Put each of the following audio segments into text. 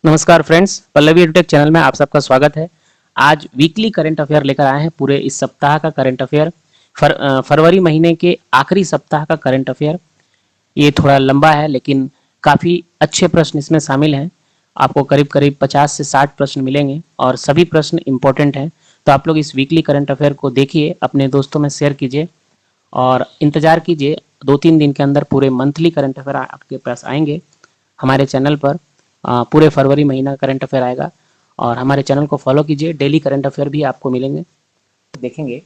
नमस्कार friends, Pallavi edutech channel में आप सबका स्वागत है। आज वीकली करंट अफेयर लेकर आए हैं। पूरे इस सप्ताह का करंट अफेयर, फरवरी महीने के आखिरी सप्ताह का करंट अफेयर। ये थोड़ा लंबा है लेकिन काफ़ी अच्छे प्रश्न इसमें शामिल हैं। आपको करीब करीब 50 से 60 प्रश्न मिलेंगे और सभी प्रश्न इंपॉर्टेंट हैं। तो आप लोग इस वीकली करंट अफेयर को देखिए, अपने दोस्तों में शेयर कीजिए और इंतज़ार कीजिए। 2-3 दिन के अंदर पूरे मंथली करंट अफेयर आपके पास आएंगे हमारे चैनल पर। पूरे फरवरी महीना करंट अफेयर आएगा और हमारे चैनल को फॉलो कीजिए। डेली करंट अफेयर भी आपको मिलेंगे। देखेंगे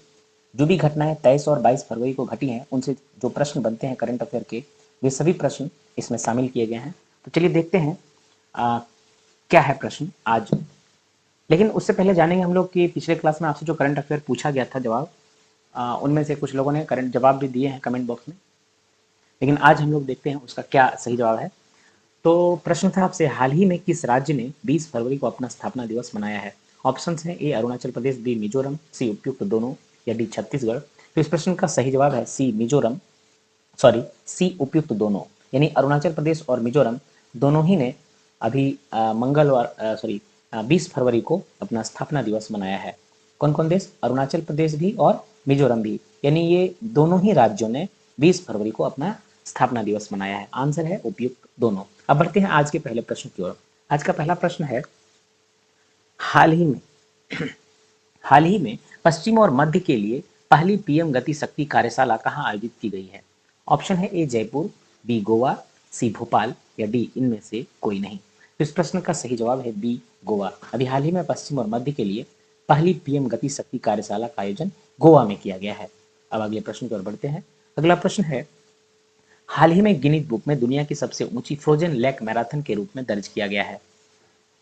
जो भी घटनाएं 23 और 22 फरवरी को घटी हैं, उनसे जो प्रश्न बनते हैं करंट अफेयर के, वे सभी प्रश्न इसमें शामिल किए गए हैं। तो चलिए देखते हैं क्या है प्रश्न आज। लेकिन उससे पहले जानेंगे हम लोग कि पिछले क्लास में आपसे जो करंट अफेयर पूछा गया था जवाब, उनमें से कुछ लोगों ने करंट जवाब भी दिए हैं कमेंट बॉक्स में। लेकिन आज हम लोग देखते हैं उसका क्या सही जवाब है। तो प्रश्न था आपसे, हाल ही में किस राज्य ने 20 फरवरी को अपना स्थापना दिवस मनाया है? ऑप्शंस हैं ए अरुणाचल प्रदेश, बी मिजोरम, सी उपयुक्त दोनों या डी छत्तीसगढ़। तो इस प्रश्न का सही जवाब है सी मिजोरम, सॉरी सी उपयुक्त दोनों। यानी अरुणाचल प्रदेश और मिजोरम दोनों ही ने अभी मंगलवार सॉरी 20 फरवरी को अपना स्थापना दिवस मनाया है। कौन कौन देश? अरुणाचल प्रदेश भी और मिजोरम भी, यानी ये दोनों ही राज्यों ने 20 फरवरी को अपना स्थापना दिवस मनाया है। आंसर है उपयुक्त दोनों। अब बढ़ते हैं आज के पहले प्रश्न की ओर। आज का पहला प्रश्न है, हाल ही में हाल ही में पश्चिम और मध्य के लिए पहली पीएम गति शक्ति कार्यशाला कहाँ आयोजित की गई है? ऑप्शन है ए जयपुर, बी गोवा, सी भोपाल या डी इनमें से कोई नहीं। तो इस प्रश्न का सही जवाब है बी गोवा। अभी हाल ही में पश्चिम और मध्य के लिए पहली पीएम गति शक्ति कार्यशाला का आयोजन गोवा में किया गया है। अब अगले प्रश्न की ओर बढ़ते हैं। अगला प्रश्न है, हाल ही में गिनीज बुक में दुनिया की सबसे ऊंची फ्रोजन लेक मैराथन के रूप में दर्ज किया गया है।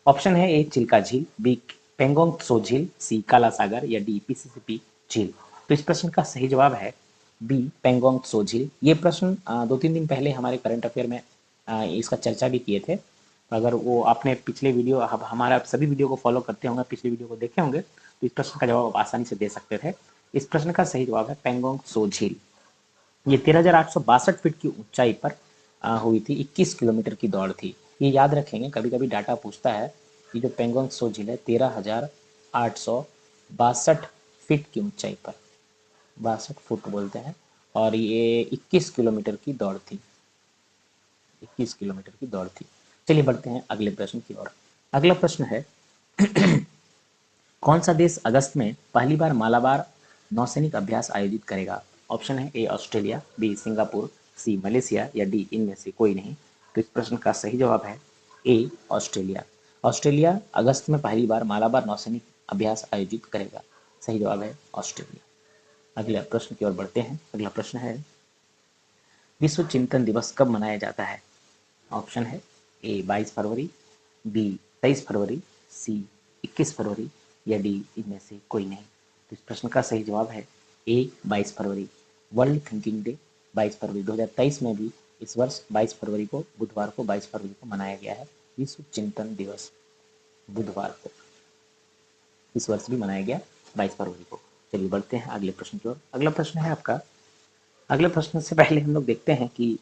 ऑप्शन है ए चिल्का झील, बी पेंगोंग त्सो झील, सी काला सागर या डी मिसिसिपी झील। तो इस प्रश्न का सही जवाब है बी पेंगोंग त्सो झील। ये प्रश्न 2-3 दिन पहले हमारे करंट अफेयर में इसका चर्चा भी किए थे। अगर वो आपने पिछले वीडियो, हमारा सभी वीडियो को फॉलो करते होंगे, पिछले वीडियो को देखे होंगे, तो इस प्रश्न का जवाब आप आसानी से दे सकते थे। इस प्रश्न का सही जवाब है पेंगोंग त्सो झील। ये 13,862 फीट की ऊंचाई पर हुई थी। 21 किलोमीटर की दौड़ थी। ये याद रखेंगे, कभी कभी डाटा पूछता है। ये जो पेंगोंग त्सो झील है 13,862 फीट की ऊंचाई पर, 62 फुट बोलते हैं, और ये 21 किलोमीटर की दौड़ थी। 21 किलोमीटर की दौड़ थी। चलिए बढ़ते हैं अगले प्रश्न की ओर। अगला प्रश्न है, कौन सा देश अगस्त में पहली बार मालाबार नौसैनिक अभ्यास आयोजित करेगा? ऑप्शन है A Australia, B Singapore, C Malaysia या डी इनमें से कोई नहीं। तो इस प्रश्न का सही जवाब है ए ऑस्ट्रेलिया। ऑस्ट्रेलिया अगस्त में पहली बार मालाबार नौसैनिक अभ्यास आयोजित करेगा। सही जवाब है ऑस्ट्रेलिया। अगले प्रश्न की ओर बढ़ते हैं। अगला प्रश्न है, विश्व चिंतन दिवस कब मनाया जाता है? ऑप्शन है ए 22 फरवरी, बी 23 फरवरी, सी 21 फरवरी या डी इनमें से कोई नहीं। तो इस प्रश्न का सही जवाब है ए 22 फरवरी। वर्ल्ड थिंकिंग डे 22 फरवरी 2023 में भी इस वर्ष 22 फरवरी को, बुधवार को 22 फरवरी को मनाया गया है। विश्व चिंतन दिवस बुधवार को इस वर्ष भी मनाया गया 22 फरवरी को। चलिए बढ़ते हैं अगले प्रश्न की ओर। अगला प्रश्न है आपका, अगले प्रश्न से पहले हम लोग देखते हैं कि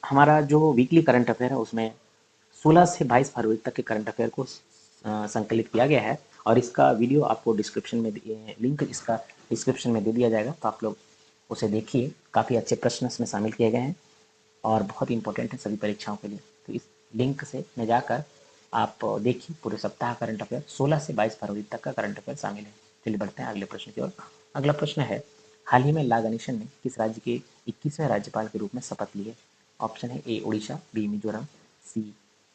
हमारा जो वीकली करंट अफेयर है उसमें 16 से 22 फरवरी तक के करंट अफेयर को संकलित किया गया है और इसका वीडियो आपको डिस्क्रिप्शन में, लिंक इसका डिस्क्रिप्शन में दे दिया जाएगा, तो आप लोग उसे देखिए। काफ़ी अच्छे प्रश्न इसमें शामिल किए गए हैं और बहुत इंपॉर्टेंट है सभी परीक्षाओं के लिए। तो इस लिंक से में जाकर आप देखिए, पूरे सप्ताह करंट अफेयर 16 से 22 फरवरी तक का करंट अफेयर शामिल है। चलिए बढ़ते हैं अगले प्रश्न की ओर। अगला प्रश्न है, हाल ही में ला गणेशन ने किस राज्य के 21वें राज्यपाल के रूप में शपथ ली है? ऑप्शन है ए उड़ीसा, बी मिजोरम, सी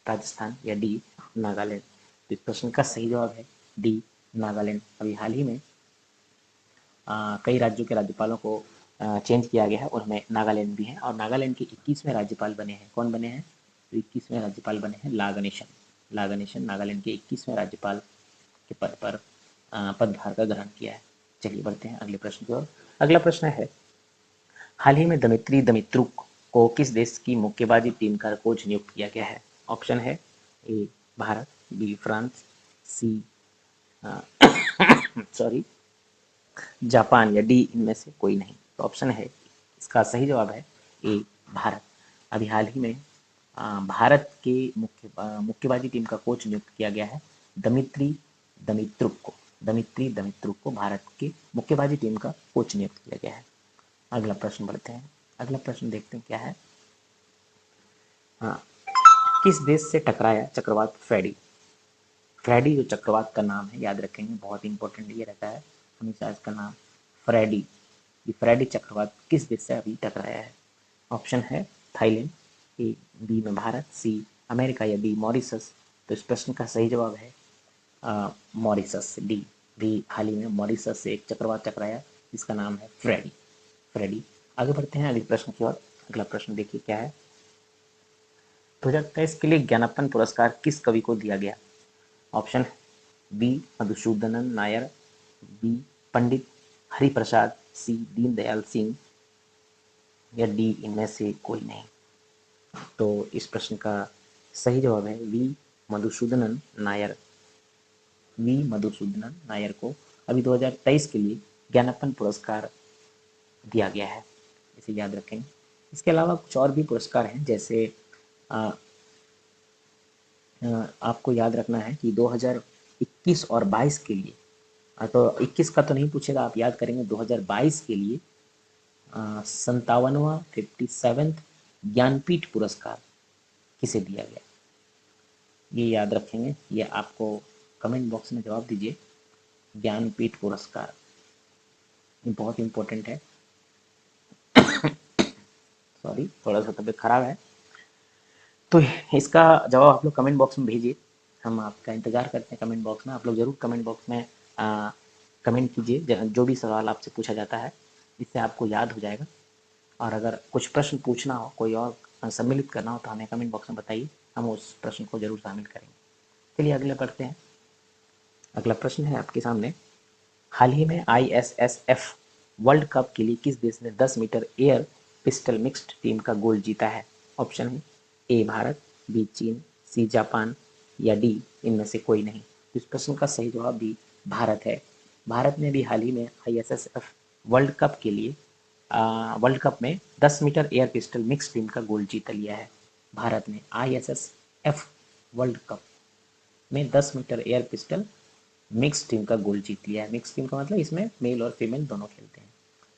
राजस्थान या डी नागालैंड। तो इस प्रश्न का सही जवाब है डी नागालैंड। अभी हाल ही में कई राज्यों के राज्यपालों को चेंज किया गया है, उनमें नागालैंड भी है और नागालैंड के 21वें राज्यपाल बने हैं। कौन बने हैं? तो 21वें राज्यपाल बने हैं ला गणेशन। ला गणेशन नागालैंड के 21वें राज्यपाल के पद पर पदभार का ग्रहण किया है। चलिए बढ़ते हैं अगले प्रश्न की ओर। अगला प्रश्न है, हाल ही में दमित्री दमित्रुक को किस देश की मुक्केबाजी टीम का कोच नियुक्त किया गया है? ऑप्शन है ए भारत, बी फ्रांस, सी सॉरी जापान या डी इनमें से कोई नहीं। तो ऑप्शन है, इसका सही जवाब है ए भारत। अभी हाल ही में भारत के मुक्केबाजी टीम का कोच नियुक्त किया गया है दमित्री दमित्रुक को भारत के मुक्केबाजी टीम का कोच नियुक्त किया गया है। अगला प्रश्न बढ़ते हैं। अगला प्रश्न देखते हैं क्या है। हाँ, किस देश से टकराया चक्रवात फ्रेडी? फ्रेडी जो चक्रवात का नाम है, याद रखेंगे, बहुत इंपॉर्टेंट ये रहता है हमेशा इसका नाम फ्रेडी। ये फ्रेडी चक्रवात किस देश से अभी टकराया है? ऑप्शन है थाईलैंड, ए बी में भारत, सी अमेरिका या डी मॉरिशस। तो इस प्रश्न का सही जवाब है मॉरिशस, डी। भी हाल ही में मॉरिशस से एक चक्रवात टकराया जिसका नाम है फ्रेडी। फ्रेडी। आगे बढ़ते हैं अगले प्रश्न की ओर। अगला प्रश्न देखिए क्या है। 2023 के लिए ज्ञानपन पुरस्कार किस कवि को दिया गया? Option B मधुसूदनन Nair, B Pandit Hariprasad, सी दीनदयाल सिंह या डी इनमें से कोई नहीं। तो इस प्रश्न का सही जवाब है वी मधुसूदनन नायर। वी मधुसूदनन नायर को अभी 2023 के लिए ज्ञानपन पुरस्कार दिया गया है, इसे याद रखें। इसके अलावा कुछ और भी पुरस्कार हैं, जैसे आपको याद रखना है कि 2021 और 22 के लिए, तो 21 का तो नहीं पूछेगा, आप याद करेंगे 2022 के लिए 57वां 57th ज्ञानपीठ पुरस्कार किसे दिया गया, ये याद रखेंगे। ये आपको कमेंट बॉक्स में जवाब दीजिए। ज्ञानपीठ पुरस्कार ये बहुत इंपॉर्टेंट है। सॉरी, थोड़ा सा तबीयत खराब है, तो इसका जवाब आप लोग कमेंट बॉक्स में भेजिए। हम आपका इंतज़ार करते हैं कमेंट बॉक्स में। आप लोग ज़रूर कमेंट बॉक्स में कमेंट कीजिए जो भी सवाल आपसे पूछा जाता है, इससे आपको याद हो जाएगा। और अगर कुछ प्रश्न पूछना हो, कोई और सम्मिलित करना हो, तो हमें कमेंट बॉक्स में बताइए, हम उस प्रश्न को जरूर शामिल करेंगे। चलिए अगले पढ़ते हैं। अगला प्रश्न है आपके सामने। हाल ही में ISSF वर्ल्ड कप के लिए किस देश ने 10 metre air pistol mixed team का गोल्ड जीता है? ऑप्शन है ए भारत, बी चीन, सी जापान या डी इनमें से कोई नहीं। तो इस प्रश्न का सही जवाब भी भारत है। भारत ने भी हाल ही में ISSF वर्ल्ड कप के लिए वर्ल्ड कप में 10 metre air pistol mix team का गोल्ड जीत लिया है। भारत ने ISSF वर्ल्ड कप में 10 metre air pistol mix team का गोल्ड जीत लिया है। मिक्स टीम का मतलब इसमें मेल और फीमेल दोनों खेलते हैं।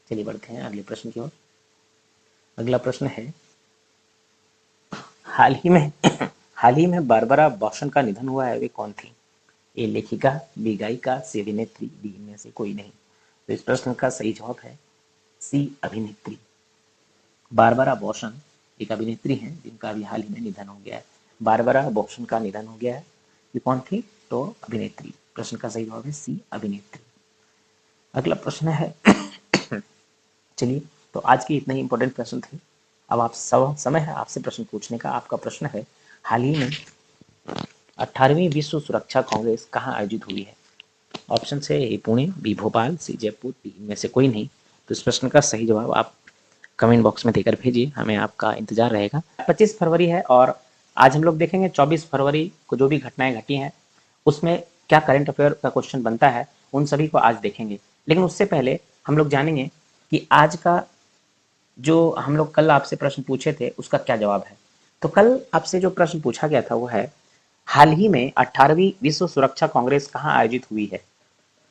चलिए बढ़ते हैं अगले प्रश्न की ओर। अगला प्रश्न है, हाल ही में हाल ही में बारबरा बॉशन का निधन हुआ है, वे कौन थी? ए लेखिका, बी गायिका, सी अभिनेत्री, डी इनमें से कोई नहीं। तो इस प्रश्न का सही जवाब है सी अभिनेत्री। बारबरा बॉशन एक अभिनेत्री हैं जिनका अभी हाल ही में निधन हो गया है। बारबरा बॉशन का निधन हो गया है। ये कौन थी? तो अभिनेत्री। प्रश्न का सही जवाब है सी अभिनेत्री। अगला प्रश्न है चलिए, तो आज के इतने ही इंपॉर्टेंट प्रश्न थे। अब आप समय है आपसे प्रश्न पूछने का। आपका प्रश्न है, हाल ही में 18वीं विश्व सुरक्षा कांग्रेस कहाँ आयोजित हुई है? ऑप्शन से ए पुणे, बी भोपाल, सी जयपुर, डी इनमें से कोई नहीं। तो इस प्रश्न का सही जवाब आप कमेंट बॉक्स में देकर भेजिए, हमें आपका इंतजार रहेगा। 25 फरवरी है और आज हम लोग देखेंगे 24 फरवरी को जो भी घटनाएं घटी हैं उसमें क्या करंट अफेयर का क्वेश्चन बनता है, उन सभी को आज देखेंगे। लेकिन उससे पहले हम लोग जानेंगे कि आज का जो हम लोग कल आपसे प्रश्न पूछे थे उसका क्या जवाब है। तो कल आपसे जो प्रश्न पूछा गया था वो है, हाल ही में 18वीं विश्व सुरक्षा कांग्रेस कहाँ आयोजित हुई है?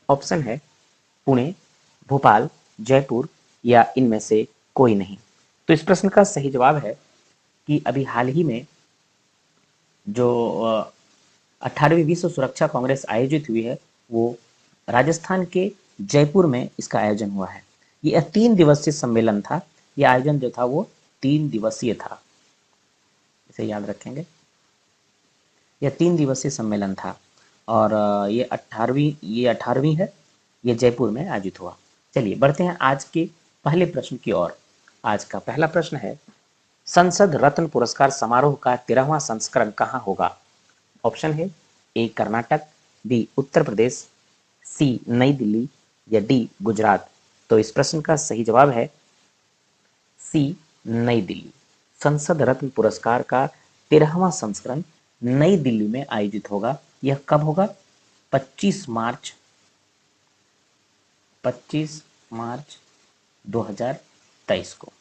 ऑप्शन है पुणे, भोपाल, जयपुर या इनमें से कोई नहीं। तो इस प्रश्न का सही जवाब है कि अभी हाल ही में जो 18वीं विश्व सुरक्षा कांग्रेस आयोजित हुई है वो राजस्थान के जयपुर में इसका आयोजन हुआ है। ये 3 दिवसीय सम्मेलन था। यह आयोजन जो था वो 3 दिवसीय था, इसे याद रखेंगे। यह 3 दिवसीय सम्मेलन था और ये 18वीं है। ये जयपुर में आयोजित हुआ। चलिए बढ़ते हैं आज के पहले प्रश्न की ओर। आज का पहला प्रश्न है, संसद रत्न पुरस्कार समारोह का 13वां संस्करण कहाँ होगा? ऑप्शन है ए कर्नाटक, बी उत्तर प्रदेश, सी नई दिल्ली या डी गुजरात। तो इस प्रश्न का सही जवाब है सी नई दिल्ली। संसद रत्न पुरस्कार का 13वां संस्करण नई दिल्ली में आयोजित होगा। यह कब होगा? 25 मार्च 2023 को।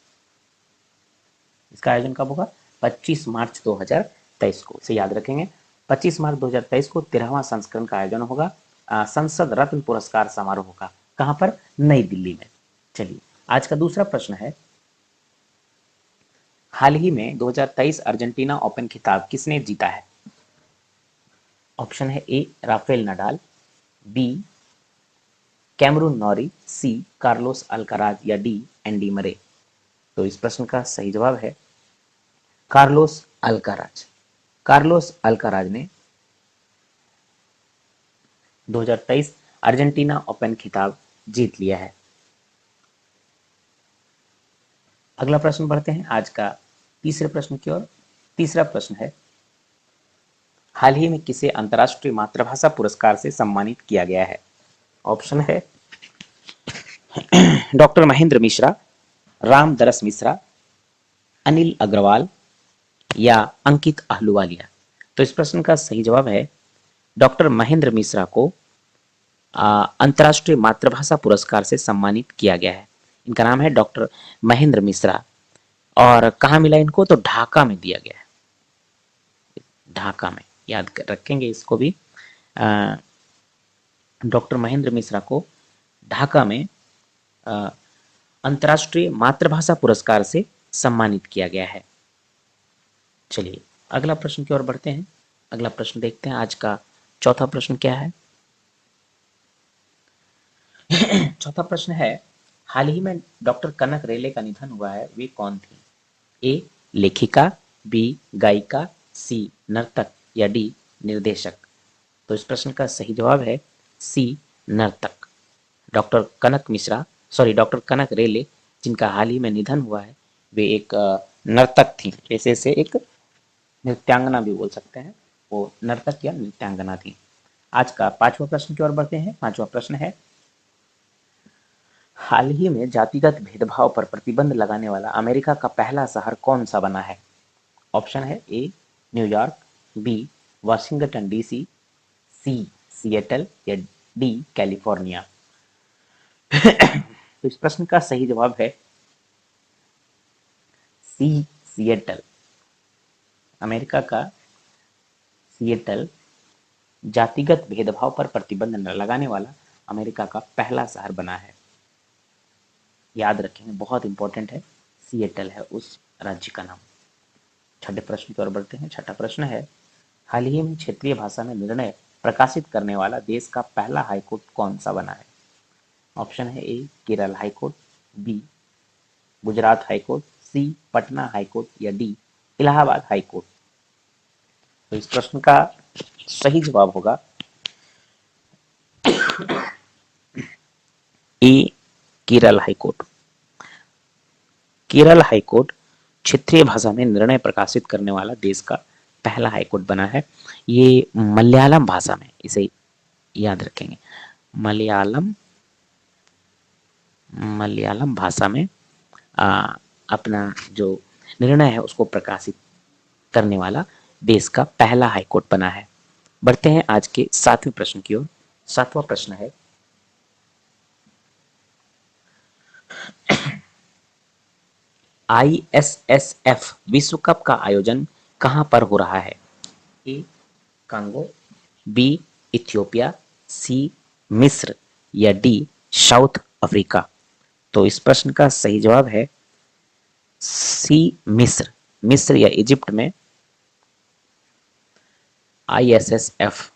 इसका आयोजन कब होगा? 25 मार्च 2023 को, इसे याद रखेंगे। 25 मार्च 2023 को 13वां संस्करण का आयोजन होगा संसद रत्न पुरस्कार समारोह का। कहां पर? नई दिल्ली में। चलिए, आज का दूसरा प्रश्न है, हाल ही में 2023 अर्जेंटीना ओपन खिताब किसने जीता है? ऑप्शन है A Rafael Nadal, B Cameroon नॉरी, C Carlos Alcaraz या डी एंडी मरे। तो इस प्रश्न का सही जवाब है कार्लोस अल्काराज। कार्लोस अल्काराज ने 2023 अर्जेंटीना ओपन खिताब जीत लिया है। अगला प्रश्न बढ़ते हैं आज का तीसरे प्रश्न की ओर। तीसरा प्रश्न है, हाल ही में किसे अंतर्राष्ट्रीय मातृभाषा पुरस्कार से सम्मानित किया गया है? ऑप्शन है डॉक्टर महेंद्र मिश्रा, राम दरस मिश्रा, अनिल अग्रवाल या अंकित आहलूवालिया। तो इस प्रश्न का सही जवाब है डॉक्टर महेंद्र मिश्रा को अंतर्राष्ट्रीय मातृभाषा पुरस्कार से सम्मानित किया गया है। इनका नाम है डॉक्टर महेंद्र मिश्रा। और कहाँ मिला इनको? तो ढाका में दिया गया है, ढाका में, याद रखेंगे इसको भी। डॉक्टर महेंद्र मिश्रा को ढाका में अंतर्राष्ट्रीय मातृभाषा पुरस्कार से सम्मानित किया गया है। चलिए, अगला प्रश्न की ओर बढ़ते हैं। अगला प्रश्न देखते हैं, आज का चौथा प्रश्न क्या है। चौथा प्रश्न है, हाल ही में डॉक्टर कनक रेले का निधन हुआ है, वे कौन थी? ए लेखिका, बी गायिका, सी नर्तक या डी निर्देशक। तो इस प्रश्न का सही जवाब है सी नर्तक। डॉक्टर कनक रेले, जिनका हाल ही में निधन हुआ है, वे एक नर्तक थी। ऐसे से एक नृत्यांगना भी बोल सकते हैं, वो नर्तक या नृत्यांगना थी। आज का पांचवा प्रश्न की ओर बढ़ते हैं। पांचवा प्रश्न है, हाल ही में जातिगत भेदभाव पर प्रतिबंध लगाने वाला अमेरिका का पहला शहर कौन सा बना है? ऑप्शन है ए न्यूयॉर्क, बी वाशिंगटन डीसी, सी सिएटल या डी कैलिफोर्निया। तो इस प्रश्न का सही जवाब है सी सिएटल। अमेरिका का सिएटल जातिगत भेदभाव पर प्रतिबंध न लगाने वाला अमेरिका का पहला शहर बना है। याद रखेंगे, बहुत इंपॉर्टेंट है, सिएटल है उस राज्य का नाम। छठे प्रश्न की ओर बढ़ते हैं। छठा प्रश्न है, हाल ही में क्षेत्रीय भाषा में निर्णय प्रकाशित करने वाला देश का पहला हाईकोर्ट कौन सा बना है? ऑप्शन है A Kerala high court, B Gujarat high court, C Patna high court या डी इलाहाबाद हाईकोर्ट। तो इस प्रश्न का सही जवाब होगा A Kerala high court. Kerala high court क्षेत्रीय भाषा में निर्णय प्रकाशित करने वाला देश का पहला हाईकोर्ट बना है। ये मलयालम भाषा में, इसे याद रखेंगे, मलयालम भाषा में अपना जो निर्णय है उसको प्रकाशित करने वाला देश का पहला हाईकोर्ट बना है। बढ़ते हैं आज के सातवें प्रश्न की ओर। सातवां प्रश्न है, ISSF विश्व कप का आयोजन कहां पर हो रहा है? ए कांगो, बी इथियोपिया, सी मिस्र या डी साउथ अफ्रीका। तो इस प्रश्न का सही जवाब है सी मिस्र। मिस्र या इजिप्ट में ISSF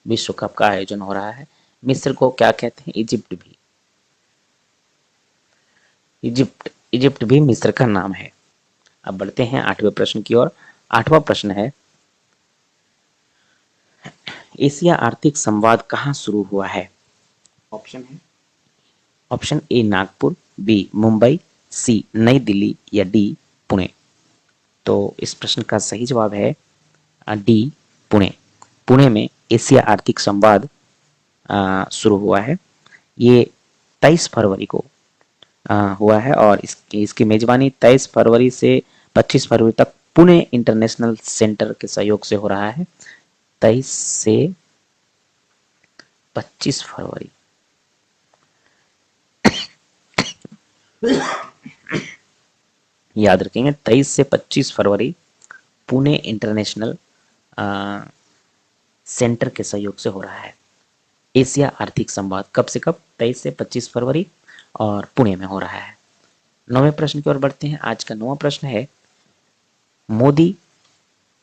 विश्व कप का आयोजन हो रहा है। मिस्र को क्या कहते हैं? इजिप्ट भी। इजिप्ट भी मिस्र का नाम है। अब बढ़ते हैं आठवें प्रश्न की ओर। आठवां प्रश्न है, एशिया आर्थिक संवाद कहां शुरू हुआ है? Option A Nagpur, B Mumbai, C New Delhi या डी पुणे। तो इस प्रश्न का सही जवाब है डी पुणे। पुणे में एशिया आर्थिक संवाद शुरू हुआ है। ये 23 फरवरी को हुआ है और इसकी मेजबानी 23 फरवरी से 25 फरवरी तक पुणे इंटरनेशनल सेंटर के सहयोग से हो रहा है। 23 से 25 फरवरी। याद रखेंगे 23 से 25 फरवरी पुणे इंटरनेशनल सेंटर के सहयोग से हो रहा है। एशिया आर्थिक संवाद कब से कब? 23 से 25 फरवरी और पुणे में हो रहा है। 9वें प्रश्न की ओर बढ़ते हैं। आज का 9वां प्रश्न है, Modi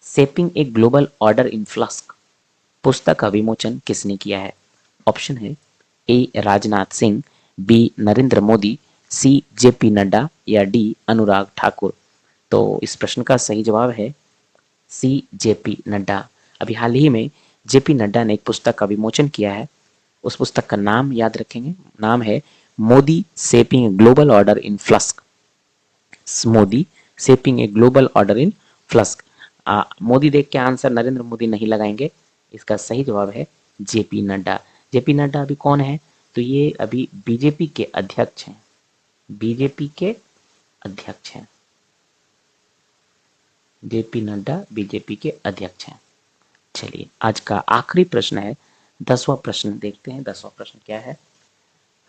shaping a global order in flux पुस्तक का विमोचन किसने किया है? ऑप्शन है A Rajnath Singh, B Narendra Modi, C JP Nadda या डी अनुराग ठाकुर। तो इस प्रश्न का सही जवाब है सी जेपी नड्डा। अभी हाल ही में जेपी नड्डा ने एक पुस्तक का विमोचन किया है। उस पुस्तक का नाम याद रखेंगे, नाम है Modi shaping global order in flux. Modi shaping a global order in flux. Modi देख के आंसर नरेंद्र मोदी नहीं लगाएंगे, इसका सही जवाब है जेपी नड्डा। जेपी नड्डा अभी कौन है? तो ये अभी बीजेपी के अध्यक्ष हैं। बीजेपी के अध्यक्ष हैं जेपी नड्डा, बीजेपी के अध्यक्ष हैं। चलिए आज का आखिरी प्रश्न है, 10वां प्रश्न देखते हैं। 10वां प्रश्न क्या है?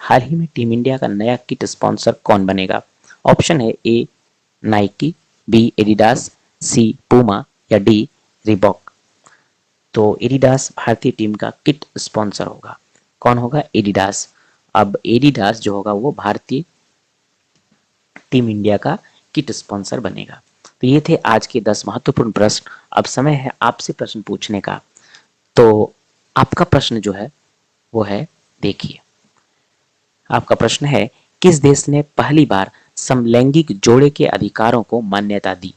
हाल ही में टीम इंडिया का नया किट स्पॉन्सर कौन बनेगा? ऑप्शन है ए नाइकी, बी एडिडास, सी पूमा या डी रिबॉक। तो एडिडास भारतीय टीम का किट स्पॉन्सर होगा। कौन होगा? एडिडास। अब एडिडास जो होगा वो भारतीय टीम इंडिया का किट स्पॉन्सर बनेगा। तो ये थे आज के 10 महत्वपूर्ण प्रश्न। अब समय है आपसे प्रश्न पूछने का। तो आपका प्रश्न जो है वो है, देखिए आपका प्रश्न है, किस देश ने पहली बार समलैंगिक जोड़े के अधिकारों को मान्यता दी?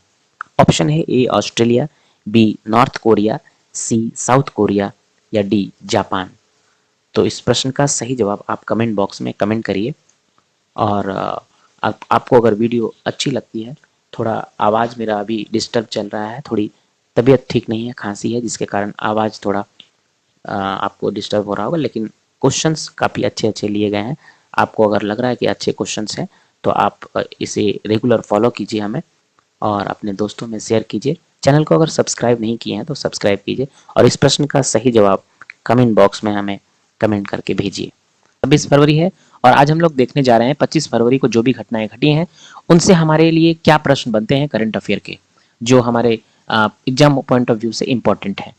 ऑप्शन है A Australia, B North Korea, C South Korea या डी जापान। तो इस प्रश्न का सही जवाब आप कमेंट बॉक्स में कमेंट करिए। और आपको अगर वीडियो अच्छी लगती है, थोड़ा आवाज़ मेरा अभी डिस्टर्ब चल रहा है, थोड़ी तबीयत ठीक नहीं है, खांसी है, जिसके कारण आवाज़ थोड़ा आपको डिस्टर्ब हो रहा होगा, लेकिन क्वेश्चंस काफ़ी अच्छे अच्छे लिए गए हैं। आपको अगर लग रहा है कि अच्छे क्वेश्चंस हैं तो आप इसे रेगुलर फॉलो कीजिए हमें, और अपने दोस्तों में शेयर कीजिए। चैनल को अगर सब्सक्राइब नहीं किए हैं तो सब्सक्राइब कीजिए, और इस प्रश्न का सही जवाब कमेंट बॉक्स में हमें कमेंट करके भेजिए। 26 फरवरी है और आज हम लोग देखने जा रहे हैं 25 फरवरी को जो भी घटनाएं घटी हैं उनसे हमारे लिए क्या प्रश्न बनते हैं करंट अफेयर के, जो हमारे एग्जाम पॉइंट ऑफ व्यू से इंपॉर्टेंट है।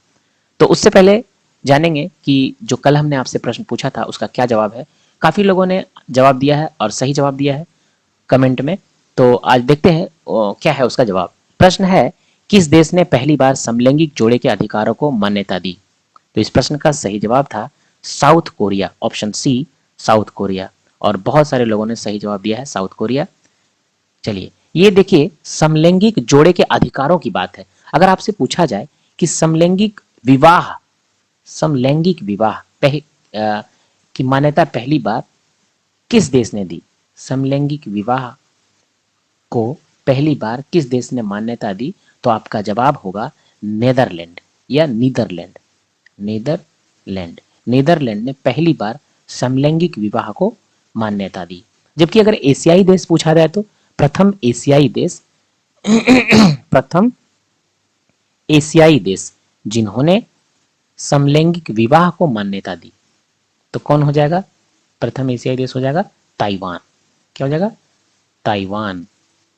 तो उससे पहले जानेंगे कि जो कल हमने आपसे प्रश्न पूछा था उसका क्या जवाब है। काफी लोगों ने जवाब दिया है और सही जवाब दिया है कमेंट में। तो आज देखते हैं क्या है उसका जवाब। प्रश्न है, किस देश ने पहली बार समलैंगिक जोड़े के अधिकारों को मान्यता दी? तो इस प्रश्न का सही जवाब था South Korea, option C South Korea. और बहुत सारे लोगों ने सही जवाब दिया है साउथ कोरिया। चलिए ये देखिए, समलैंगिक जोड़े के अधिकारों की बात है। अगर आपसे पूछा जाए कि समलैंगिक विवाह की मान्यता पहली बार किस देश ने दी? समलैंगिक विवाह को पहली बार किस देश ने मान्यता दी? तो आपका जवाब होगा नेदरलैंड या नीदरलैंड। नेदरलैंड नीदरलैंड ने पहली बार समलैंगिक विवाह को मान्यता दी। जबकि अगर एशियाई देश पूछा जाए तो प्रथम एशियाई देश जिन्होंने समलैंगिक विवाह को मान्यता दी, तो कौन हो जाएगा? प्रथम एशियाई देश हो जाएगा ताइवान। क्या हो जाएगा? ताइवान।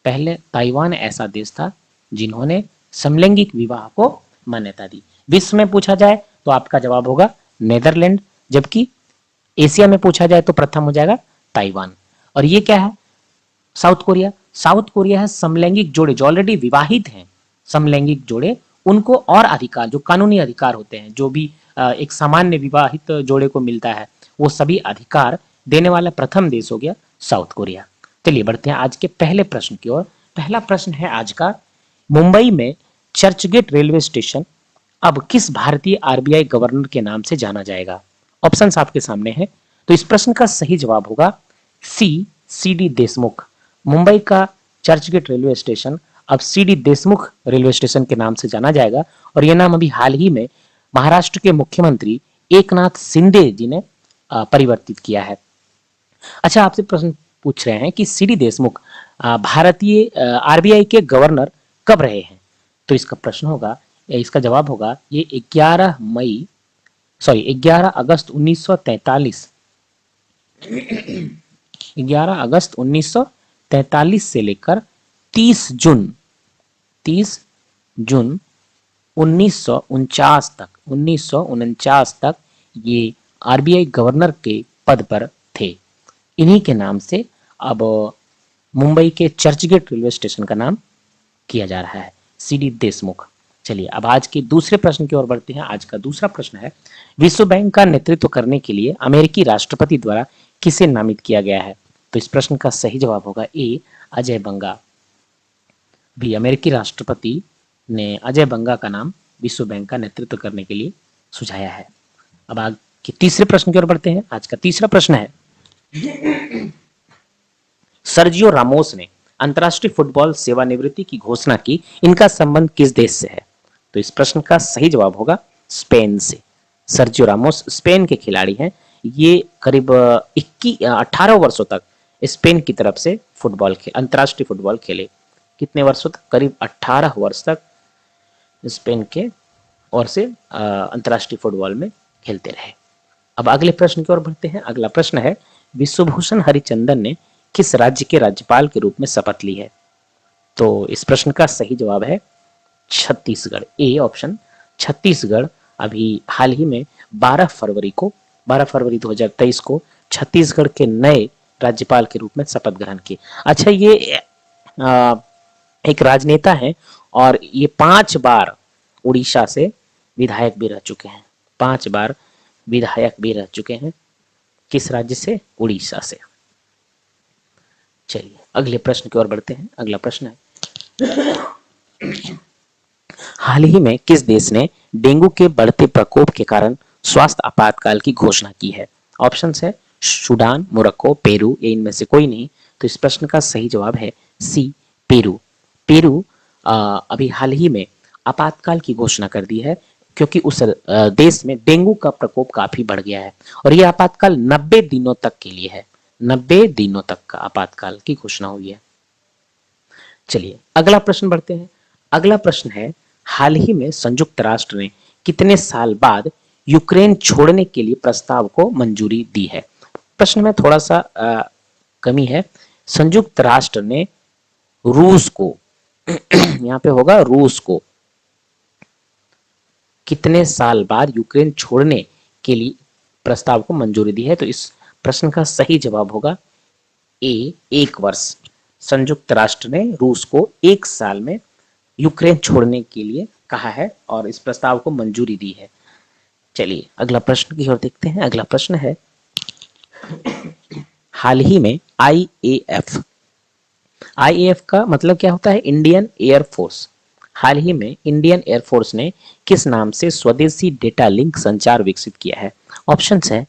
पहले ताइवान ऐसा देश था जिन्होंने समलैंगिक विवाह को मान्यता दी। विश्व में पूछा जाए तो आपका जवाब होगा नेदरलैंड, जबकि एशिया में पूछा जाए तो प्रथम हो जाएगा ताइवान। और ये क्या है? South Korea. साउथ कोरिया है समलैंगिक जोड़े जो ऑलरेडी विवाहित हैं, समलैंगिक जोड़े, उनको और अधिकार, जो कानूनी अधिकार होते हैं, जो भी एक सामान्य विवाहित जोड़े को मिलता है, वो सभी अधिकार देने वाला प्रथम देश हो गया साउथ कोरिया। चलिए बढ़ते हैं आज के पहले प्रश्न की ओर। पहला प्रश्न है आज का, मुंबई में चर्चगेट रेलवे स्टेशन अब किस भारतीय आरबीआई गवर्नर के नाम से जाना जाएगा? ऑप्शंस आपके सामने हैं। तो इस प्रश्न का सही जवाब होगा सी डी देशमुख। मुंबई का चर्चगेट रेलवे स्टेशन अब C D Deshmukh railway station के नाम से जाना जाएगा, और यह नाम अभी हाल ही में महाराष्ट्र के मुख्यमंत्री एकनाथ शिंदे जी ने परिवर्तित किया है। अच्छा, आपसे प्रश्न पूछ रहे हैं कि सी डी देशमुख भारतीय आरबीआई के गवर्नर कब रहे हैं? तो इसका प्रश्न होगा, इसका जवाब होगा ये 11 अगस्त 1943 11 अगस्त 1943 से लेकर 30 जून 1949 तक ये आरबीआई गवर्नर के पद पर थे। इन्हीं के नाम से अब मुंबई के चर्चगेट रेलवे स्टेशन का नाम किया जा रहा है, सीडी देशमुख। चलिए अब आज के दूसरे प्रश्न की ओर बढ़ते हैं। आज का दूसरा प्रश्न है, विश्व बैंक का नेतृत्व करने के लिए अमेरिकी राष्ट्रपति द्वारा किसे नामित किया गया है? तो इस प्रश्न का सही जवाब होगा ए, अजय बंगा। भी अमेरिकी राष्ट्रपति ने अजय बंगा का नाम विश्व बैंक का नेतृत्व करने के लिए सुझाया है। अब आज के तीसरे प्रश्न की ओर बढ़ते हैं। आज का तीसरा प्रश्न है, सर्जियो रामोस ने अंतर्राष्ट्रीय फुटबॉल सेवानिवृत्ति की घोषणा की, इनका संबंध किस देश से है? तो इस प्रश्न का सही जवाब होगा स्पेन से। सर्जियो रामोस स्पेन के खिलाड़ी हैं। ये करीब 18 वर्षों तक स्पेन की तरफ से अंतर्राष्ट्रीय फुटबॉल खेले। कितने वर्षों तक? करीब 18 वर्ष तक स्पेन के ओर से अंतर्राष्ट्रीय फुटबॉल में खेलते रहे। अब अगले प्रश्न की ओर बढ़ते हैं। अगला प्रश्न है, विश्वभूषण हरिचंदन ने किस राज्य के राज्यपाल के रूप में शपथ ली है? तो इस प्रश्न का सही जवाब है छत्तीसगढ़, ए ऑप्शन। छत्तीसगढ़ अभी हाल ही में 12 फरवरी 2023 को छत्तीसगढ़ के नए राज्यपाल के रूप में शपथ ग्रहण की। अच्छा, ये एक राजनेता है और ये 5 बार उड़ीसा से विधायक भी रह चुके हैं। 5 बार विधायक भी रह चुके हैं। किस राज्य से? उड़ीसा से। चलिए अगले प्रश्न की ओर बढ़ते हैं। अगला प्रश्न है, हाल ही में किस देश ने डेंगू के बढ़ते प्रकोप के कारण स्वास्थ्य आपातकाल की घोषणा की है? ऑप्शन है सूडान, मोरक्को, पेरू, या इनमें से कोई नहीं। तो इस प्रश्न का सही जवाब है सी, पेरू। पेरू अभी हाल ही में आपातकाल की घोषणा कर दी है, क्योंकि उस देश में डेंगू का प्रकोप काफी बढ़ गया है और यह आपातकाल 90 दिनों तक के लिए है। 90 दिनों तक का आपातकाल की घोषणा हुई है। चलिए अगला प्रश्न बढ़ते हैं। अगला प्रश्न है, हाल ही में संयुक्त राष्ट्र ने कितने साल बाद यूक्रेन छोड़ने के लिए प्रस्ताव को मंजूरी दी है? प्रश्न में थोड़ा सा कमी है। संयुक्त राष्ट्र ने रूस को यहाँ पे होगा रूस को कितने साल बाद यूक्रेन छोड़ने के लिए प्रस्ताव को मंजूरी दी है? तो इस प्रश्न का सही जवाब होगा ए, 1 वर्ष। संयुक्त राष्ट्र ने रूस को 1 साल में यूक्रेन छोड़ने के लिए कहा है और इस प्रस्ताव को मंजूरी दी है। चलिए अगला प्रश्न की ओर देखते हैं। अगला प्रश्न है, हाल ही में आईएएफ का मतलब क्या होता है? Indian air force. हाल ही में इंडियन एयरफोर्स ने किस नाम से स्वदेशी डेटा लिंक संचार विकसित किया है? ऑप्शंस है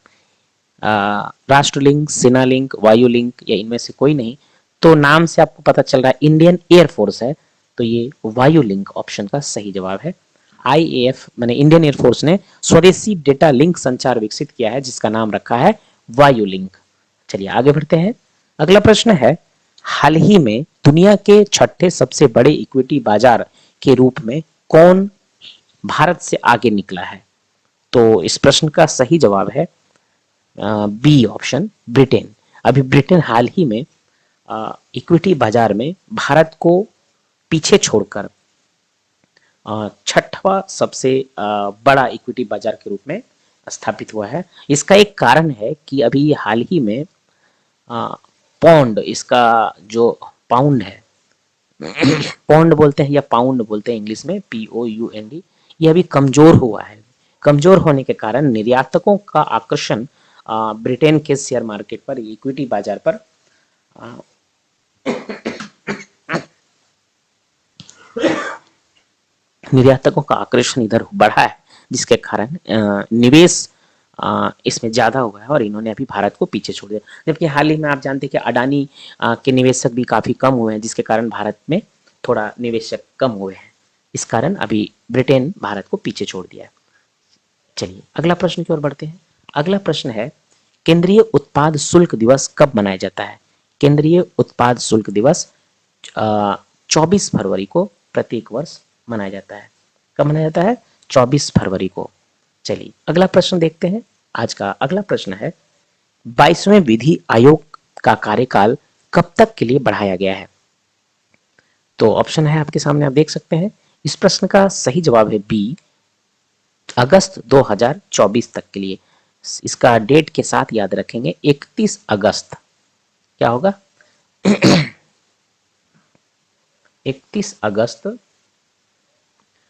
राष्ट्रलिंक, सेनालिंक, वायुलिंक, या इनमें से कोई नहीं। तो नाम से आपको पता चल रहा है इंडियन एयरफोर्स है, तो ये वायुलिंक ऑप्शन का सही जवाब है। आईएएफ माने इंडियन एयरफोर्स ने स्वदेशी डेटा लिंक संचार विकसित किया है, जिसका नाम रखा है वायुलिंक। चलिए आगे बढ़ते हैं। अगला प्रश्न है, हाल ही में दुनिया के 6ठे सबसे बड़े इक्विटी बाजार के रूप में कौन भारत से आगे निकला है? तो इस प्रश्न का सही जवाब है बी ऑप्शन, ब्रिटेन। अभी ब्रिटेन हाल ही में इक्विटी बाजार में भारत को पीछे छोड़कर 6वां सबसे बड़ा इक्विटी बाजार के रूप में स्थापित हुआ है। इसका एक कारण है कि अभी हाल ही में पौंड, इसका जो पाउंड है पौंड बोलते हैं या पाउंड बोलते हैं इंग्लिश में, POUND, ये अभी कमजोर हुआ है। कमजोर होने के कारण निर्यातकों का आकर्षण ब्रिटेन के शेयर मार्केट पर, इक्विटी बाजार पर निर्यातकों का आकर्षण इधर बढ़ा है, जिसके कारण निवेश इसमें ज्यादा हुआ है और इन्होंने अभी भारत को पीछे छोड़ दिया। जबकि हाल ही में आप जानते हैं कि अडानी के निवेशक भी काफी कम हुए हैं, जिसके कारण भारत में थोड़ा निवेशक कम हुए हैं। इस कारण अभी ब्रिटेन भारत को पीछे छोड़ दिया है। चलिए अगला प्रश्न की ओर बढ़ते हैं। अगला प्रश्न है, केंद्रीय उत्पाद शुल्क दिवस कब मनाया जाता है? केंद्रीय उत्पाद शुल्क दिवस 24 फरवरी को प्रत्येक वर्ष मनाया जाता है। कब मनाया जाता है? 24 फरवरी को। चलिए अगला प्रश्न देखते हैं। आज का अगला प्रश्न है, 22वें विधि आयोग का कार्यकाल कब तक के लिए बढ़ाया गया है? तो ऑप्शन है आपके सामने, आप देख सकते हैं। इस प्रश्न का सही जवाब है बी, अगस्त 2024 तक के लिए। इसका डेट के साथ याद रखेंगे, 31 अगस्त। क्या होगा? 31 अगस्त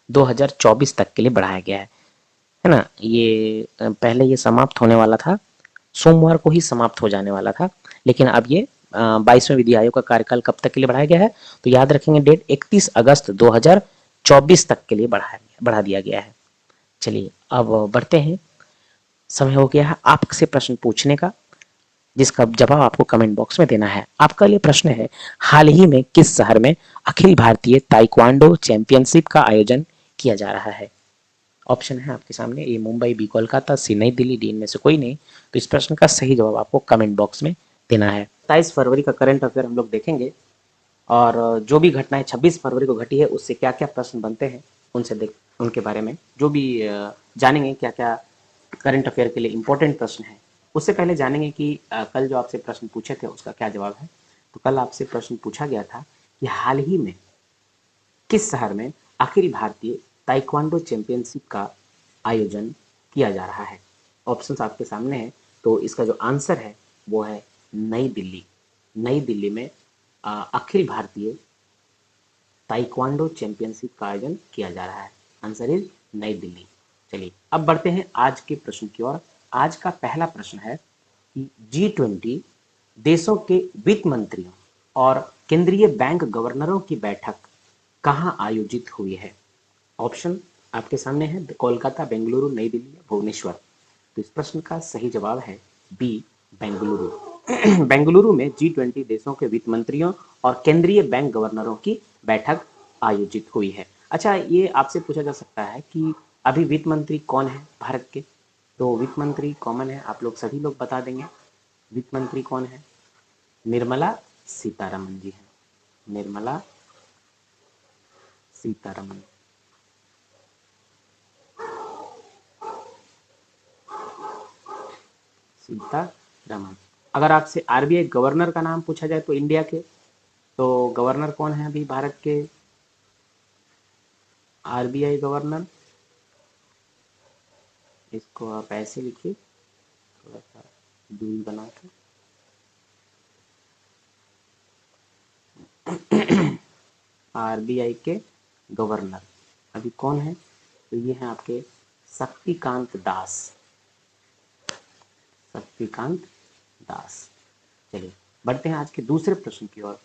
2024 तक के लिए बढ़ाया गया है ना। ये पहले ये समाप्त होने वाला था, सोमवार को ही समाप्त हो जाने वाला था, लेकिन अब ये 22वें विधि आयोग का कार्यकाल कब तक के लिए बढ़ाया गया है? तो याद रखेंगे डेट, 31 अगस्त 2024 तक के लिए बढ़ा दिया गया है। चलिए अब बढ़ते हैं। समय हो गया है आपसे प्रश्न पूछने का, जिसका जवाब आपको कमेंट बॉक्स में देना है। आपका लिए प्रश्न है, हाल ही में किस शहर में अखिल भारतीय ताइक्वांडो चैंपियनशिप का आयोजन किया जा रहा है? ऑप्शन है आपके सामने, ए मुंबई, बी कोलकाता, सी नई दिल्ली, डी इनमें से कोई नहीं। तो इस प्रश्न का सही जवाब आपको कमेंट बॉक्स में देना है। 27 फरवरी का करंट अफेयर हम लोग देखेंगे, और जो भी घटनाएं 26 फरवरी को घटी है उससे क्या क्या प्रश्न बनते हैं उनके बारे में जो भी जानेंगे, क्या क्या करंट अफेयर के लिए इंपॉर्टेंट प्रश्न है। उससे पहले जानेंगे कि कल जो आपसे प्रश्न पूछे थे उसका क्या जवाब है। तो कल आपसे प्रश्न पूछा गया था कि हाल ही में किस शहर में अखिल भारतीय ताइक्वांडो चैंपियनशिप का आयोजन किया जा रहा है। ऑप्शंस आपके सामने है। तो इसका जो आंसर है वो है नई दिल्ली। नई दिल्ली में अखिल भारतीय ताइक्वांडो चैंपियनशिप का आयोजन किया जा रहा है। आंसर इज नई दिल्ली। चलिए अब बढ़ते हैं आज के प्रश्न की ओर। आज का पहला प्रश्न है कि G20 देशों के वित्त मंत्रियों और केंद्रीय बैंक गवर्नरों की बैठक कहाँ आयोजित हुई है? ऑप्शन आपके सामने है, कोलकाता, बेंगलुरु, नई दिल्ली या भुवनेश्वर। तो इस प्रश्न का सही जवाब है बी, बेंगलुरु। बेंगलुरु में G20 देशों के वित्त मंत्रियों और केंद्रीय बैंक गवर्नरों की बैठक आयोजित हुई है। अच्छा, ये आपसे पूछा जा सकता है कि अभी वित्त मंत्री कौन है भारत के? तो वित्त मंत्री कॉमन है, आप लोग सभी लोग बता देंगे। वित्त मंत्री कौन है? निर्मला सीतारमन जी हैं। निर्मला सीतारमन। सीतारमन। अगर आपसे आरबीआई गवर्नर का नाम पूछा जाए तो इंडिया के, तो गवर्नर कौन है अभी भारत के? आरबीआई गवर्नर, इसको आप ऐसे लिखिए, थोड़ा सा दूरी बना के। आरबीआई के गवर्नर अभी कौन है? तो ये हैं आपके शक्तिकांत दास। शक्तिकांत दास। चलिए बढ़ते हैं आज के दूसरे प्रश्न की ओर।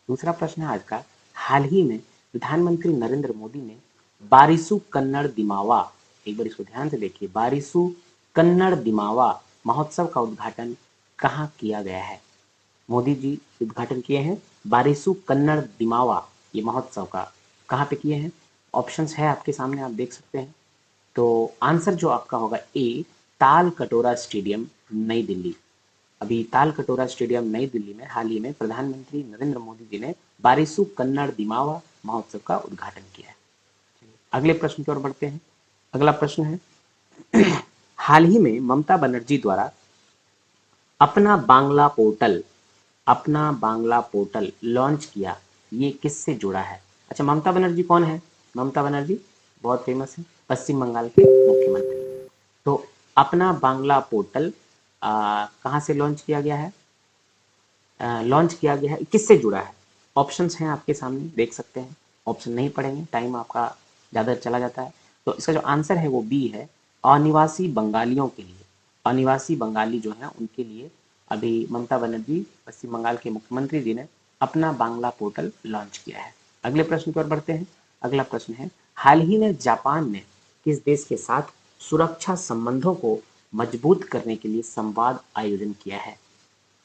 दूसरा प्रश्न है आज का, हाल ही में प्रधानमंत्री नरेंद्र मोदी ने बारिसु कन्नड़ दिमावा, एक बार इसको ध्यान से देखिए, बारिसु कन्नड़ दिमावा महोत्सव का उद्घाटन कहाँ किया गया है? मोदी जी उद्घाटन किए हैं बारिसु कन्नड़ दिमावा ये महोत्सव का, कहाँ पे किए हैं? ऑप्शंस है आपके सामने, आप देख सकते हैं। तो आंसर जो आपका होगा ए, ताल कटोरा स्टेडियम, नई दिल्ली। अभी ताल कटोरा स्टेडियम नई दिल्ली में हाल ही में प्रधानमंत्री नरेंद्र मोदी जी ने बारिसु कन्नड़ दिमावा महोत्सव का उद्घाटन किया है। अगले प्रश्न की ओर बढ़ते हैं। अगला प्रश्न है, हाल ही में ममता बनर्जी द्वारा अपना बांग्ला पोर्टल लॉन्च किया, ये किससे जुड़ा है? अच्छा, ममता बनर्जी कौन है? ममता बनर्जी बहुत फेमस है, पश्चिम बंगाल के मुख्यमंत्री। तो अपना बांग्ला पोर्टल कहाँ से लॉन्च किया गया है? किससे जुड़ा है? ऑप्शंस हैं आपके सामने, देख सकते हैं। ऑप्शन नहीं पढ़ेंगे, टाइम आपका ज़्यादा चला जाता है। तो इसका जो आंसर है वो बी है, अनिवासी बंगालियों के लिए। अनिवासी बंगाली जो हैं उनके लिए अभी ममता बनर्जी, पश्चिम बंगाल के मुख्यमंत्री जी ने अपना बांग्ला पोर्टल लॉन्च किया है। अगले प्रश्न की ओर बढ़ते हैं। अगला प्रश्न है, हाल ही में जापान ने किस देश के साथ सुरक्षा संबंधों को मजबूत करने के लिए संवाद आयोजन किया है?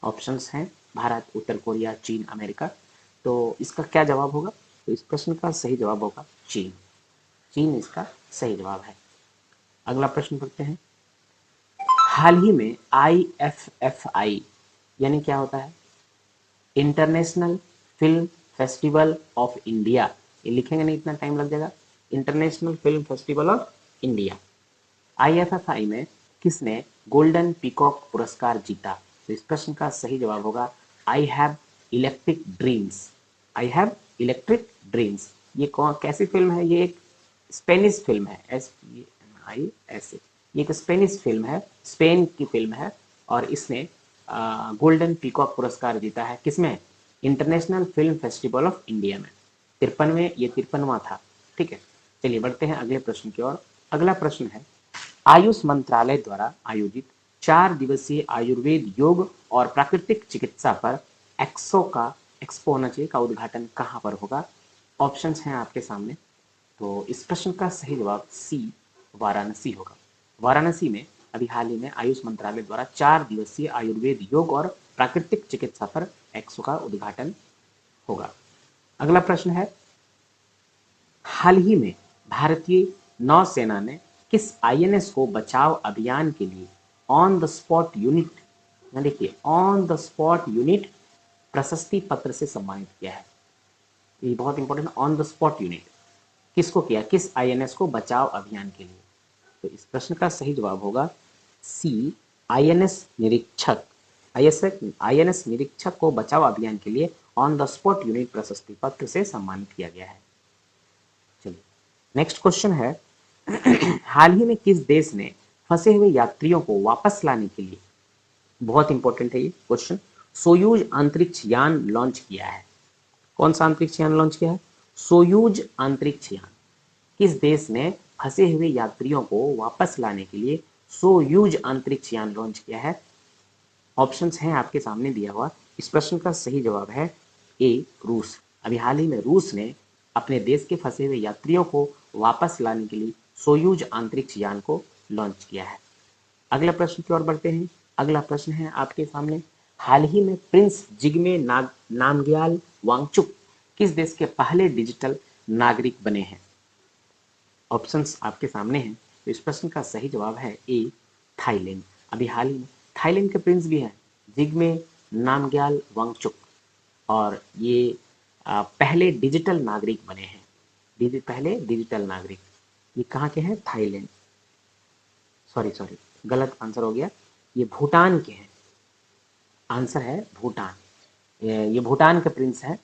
ऑप्शंस हैं, भारत, उत्तर कोरिया, चीन, अमेरिका। तो इसका क्या जवाब होगा? तो इस प्रश्न का सही जवाब होगा चीन। चीन इसका सही जवाब है। अगला प्रश्न करते हैं, हाल ही में IFFI यानी क्या होता है? International film festival of India. ये लिखेंगे नहीं, इतना टाइम लग जाएगा। International film festival of India, IFFI में किसने गोल्डन पीकॉक पुरस्कार जीता? तो इस प्रश्न का सही जवाब होगा I have electric dreams. I have electric dreams. ये कौन कैसी फिल्म है? ये एक स्पेनिश फिल्म है, SPANIS। ये एक स्पेनिश फिल्म है, स्पेन की फिल्म है, और इसने गोल्डन पीकॉक पुरस्कार जीता है। किसमें? International film festival of India में। 53 में, ये 53वां था। ठीक है, चलिए बढ़ते हैं अगले प्रश्न की ओर। अगला प्रश्न है, आयुष मंत्रालय द्वारा आयोजित 4 दिवसीय आयुर्वेद योग और प्राकृतिक चिकित्सा पर एक्सपो होना चाहिए का उद्घाटन कहाँ पर होगा? ऑप्शंस हैं आपके सामने। तो इस प्रश्न का सही जवाब सी, वाराणसी होगा। वाराणसी में अभी हाल ही में आयुष मंत्रालय द्वारा 4 दिवसीय आयुर्वेद योग और प्राकृतिक चिकित्सा पर एक्सपो का उद्घाटन होगा। अगला प्रश्न है, हाल ही में भारतीय नौसेना ने किस INS को बचाव अभियान के लिए ऑन द स्पॉट यूनिट, देखिए ऑन द स्पॉट यूनिट प्रशस्ति पत्र से सम्मानित किया है? ये बहुत important, on the spot unit किसको किया? किस INS को बचाव अभियान के लिए? तो इस प्रश्न का सही जवाब होगा सी, INS निरीक्षक। INS निरीक्षक को बचाव अभियान के लिए ऑन द स्पॉट यूनिट प्रशस्ति पत्र से सम्मानित किया गया है। चलिए नेक्स्ट क्वेश्चन है, हाल ही में किस देश ने फंसे हुए यात्रियों को वापस लाने के लिए, बहुत इंपॉर्टेंट है ये क्वेश्चन, सोयूज अंतरिक्ष यान लॉन्च किया है? कौन सा अंतरिक्ष यान लॉन्च किया है? सोयूज अंतरिक्ष यान। किस देश ने फंसे हुए यात्रियों को वापस लाने के लिए सोयूज अंतरिक्ष यान लॉन्च किया है? ऑप्शंस हैं आपके सामने दिया हुआ। इस प्रश्न का सही जवाब है ए, रूस। अभी हाल ही में रूस ने अपने देश के फंसे हुए यात्रियों को वापस लाने के लिए सोयूज अंतरिक्ष यान को लॉन्च किया है। अगला प्रश्न की ओर बढ़ते हैं। अगला प्रश्न है आपके सामने, हाल ही में प्रिंस जिग्मे नामग्याल वांगचुक किस देश के पहले डिजिटल नागरिक बने हैं? ऑप्शंस आपके सामने हैं। तो इस प्रश्न का सही जवाब है ए, थाईलैंड। अभी हाल ही में थाईलैंड के प्रिंस भी हैं जिग्मे नामग्याल वांगचुक, और ये पहले डिजिटल नागरिक बने हैं। पहले डिजिटल नागरिक ये कहाँ के हैं? थाईलैंड। सॉरी गलत आंसर हो गया, ये भूटान के हैं। आंसर है भूटान। ये भूटान के प्रिंस हैं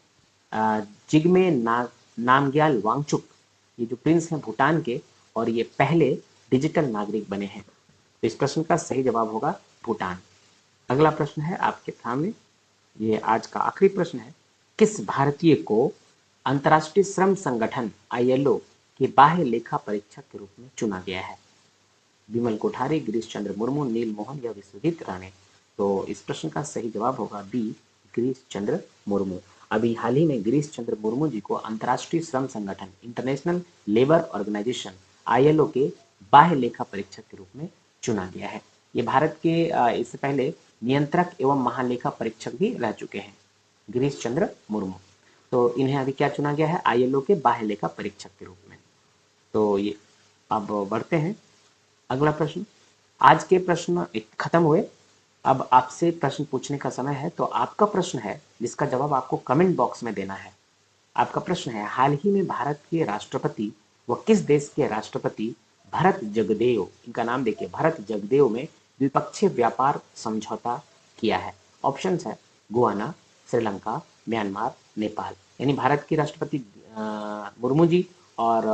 जिग्मे नामग्याल वांगचुक। ये जो प्रिंस हैं भूटान के, और ये पहले डिजिटल नागरिक बने हैं। तो इस प्रश्न का सही जवाब होगा भूटान। अगला प्रश्न है आपके सामने, ये आज का आखिरी प्रश्न है, किस भारतीय को अंतर्राष्ट्रीय श्रम संगठन ILO के बाह्य लेखा परीक्षक के रूप में चुना गया है? विमल कोठारी, गिरीश चंद्र मुर्मू, नील मोहन या विश्वजीत राणे? तो इस प्रश्न का सही जवाब होगा बी, गिरीश चंद्र मुर्मू। अभी हाल ही में गिरीश चंद्र मुर्मू जी को अंतर्राष्ट्रीय श्रम संगठन इंटरनेशनल लेबर ऑर्गेनाइजेशन ILO के बाह्य लेखा परीक्षक के रूप में चुना गया है। ये भारत के इससे पहले नियंत्रक एवं महालेखा परीक्षक भी रह चुके हैं, गिरीश चंद्र मुर्मू। तो इन्हें अभी क्या चुना गया है? ILO के बाह्य लेखा परीक्षक के रूप में। तो ये अब बढ़ते हैं अगला प्रश्न। आज के प्रश्न खत्म हुए, अब आपसे प्रश्न पूछने का समय है। तो आपका प्रश्न है जिसका जवाब आपको कमेंट बॉक्स में देना है। आपका प्रश्न है, हाल ही में भारत के राष्ट्रपति व किस देश के राष्ट्रपति भरत जगदेव, इनका नाम देखिए, भरत जगदेव में द्विपक्षीय व्यापार समझौता किया है? ऑप्शंस है गुआना, श्रीलंका, म्यांमार, नेपाल। यानी भारत के राष्ट्रपति मुर्मू जी और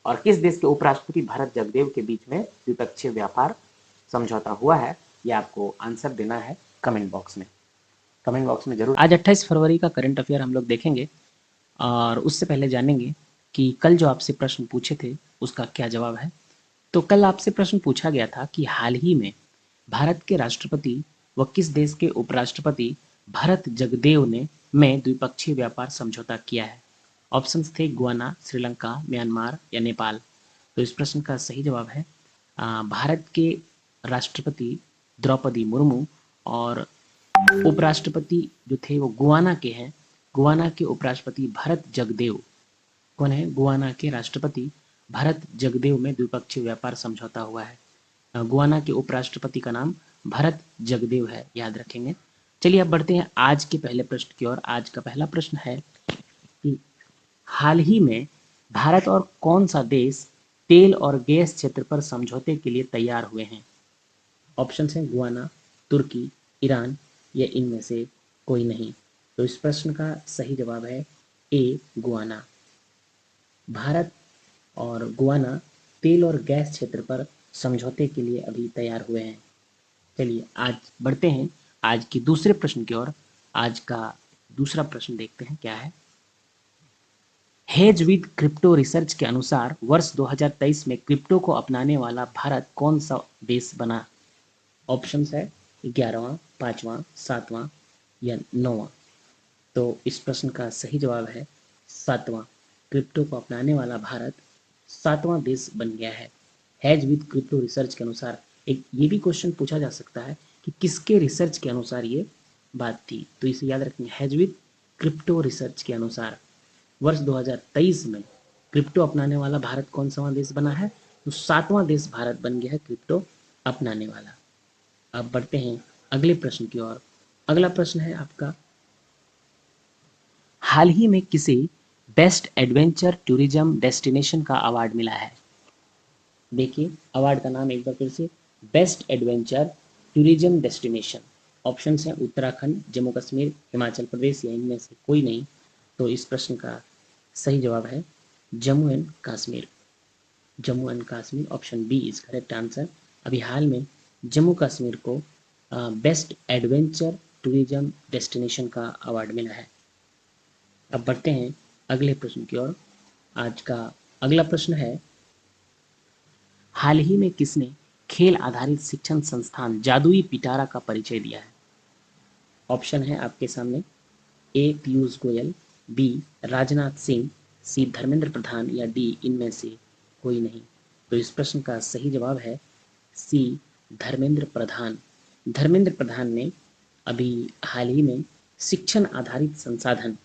और किस देश के उपराष्ट्रपति भरत जगदेव के बीच में द्विपक्षीय व्यापार समझौता हुआ है? ये आपको आंसर देना है कमेंट बॉक्स में। कमेंट बॉक्स में जरूर। आज 28 फरवरी का करंट अफेयर हम लोग देखेंगे, और उससे पहले जानेंगे कि कल जो आपसे प्रश्न पूछे थे उसका क्या जवाब है। तो कल आपसे प्रश्न पूछा गया था कि हाल ही में भारत के राष्ट्रपति व किस देश के उपराष्ट्रपति भरत जगदेव ने में द्विपक्षीय व्यापार समझौता किया है? ऑप्शंस थे गुआना, श्रीलंका, म्यांमार या नेपाल। तो इस प्रश्न का सही जवाब है भारत के राष्ट्रपति द्रौपदी मुर्मू और उपराष्ट्रपति जो थे वो गुआना के हैं। गुआना के उपराष्ट्रपति भरत जगदेव कौन है? गुआना के राष्ट्रपति भरत जगदेव में द्विपक्षीय व्यापार समझौता हुआ है। गुआना के उपराष्ट्रपति का नाम भरत जगदेव है, याद रखेंगे। चलिए अब बढ़ते हैं आज के पहले प्रश्न की ओर। आज का पहला प्रश्न है कि हाल ही में भारत और कौन सा देश तेल और गैस क्षेत्र पर समझौते के लिए तैयार हुए हैं? ऑप्शन हैं गुआना, तुर्की, ईरान या इनमें से कोई नहीं। तो इस प्रश्न का सही जवाब है ए, गुआना। भारत और गुआना तेल और गैस क्षेत्र पर समझौते के लिए अभी तैयार हुए हैं। चलिए आज बढ़ते हैं आज की दूसरे प्रश्न की ओर। आज का दूसरा प्रश्न देखते हैं क्या है। हेज विद क्रिप्टो रिसर्च के अनुसार वर्ष 2023 में क्रिप्टो को अपनाने वाला भारत कौन सा देश बना? ऑप्शंस है 11वां, 5वां, 7वां या 9वां। तो इस प्रश्न का सही जवाब है 7वां। क्रिप्टो को अपनाने वाला भारत 7वां देश बन गया है। हेज विद क्रिप्टो रिसर्च के अनुसार एक ये भी क्वेश्चन पूछा जा सकता है कि किसके रिसर्च के अनुसार ये बात थी, तो इसे याद रखें। हेज विद क्रिप्टो रिसर्च के अनुसार वर्ष 2023 में क्रिप्टो अपनाने वाला भारत कौन सा देश बना है? तो 7वां देश भारत बन गया है क्रिप्टो अपनाने वाला। अब बढ़ते हैं अगले प्रश्न की ओर। अगला प्रश्न है आपका, हाल ही में किसे बेस्ट एडवेंचर टूरिज्म डेस्टिनेशन का अवार्ड मिला है? देखिए अवार्ड का नाम एक बार फिर से, best adventure tourism destination. Options हैं उत्तराखंड, जम्मू कश्मीर, हिमाचल प्रदेश या इनमें से कोई नहीं। तो इस प्रश्न का सही जवाब है Jammu and Kashmir. Jammu and Kashmir, option B is correct answer. अभी हाल में जम्मू कश्मीर को बेस्ट एडवेंचर टूरिज्म डेस्टिनेशन का अवार्ड मिला है। अब बढ़ते हैं अगले प्रश्न की ओर। आज का अगला प्रश्न है, हाल ही में किसने खेल आधारित शिक्षण संस्थान जादुई पिटारा का परिचय दिया है? ऑप्शन है आपके सामने, ए पीयूष गोयल, बी राजनाथ सिंह, सी धर्मेंद्र प्रधान या डी इनमें से कोई नहीं। तो इस प्रश्न का सही जवाब है सी, धर्मेंद्र प्रधान। धर्मेंद्र प्रधान ने अभी हाल ही में शिक्षण आधारित संसाधन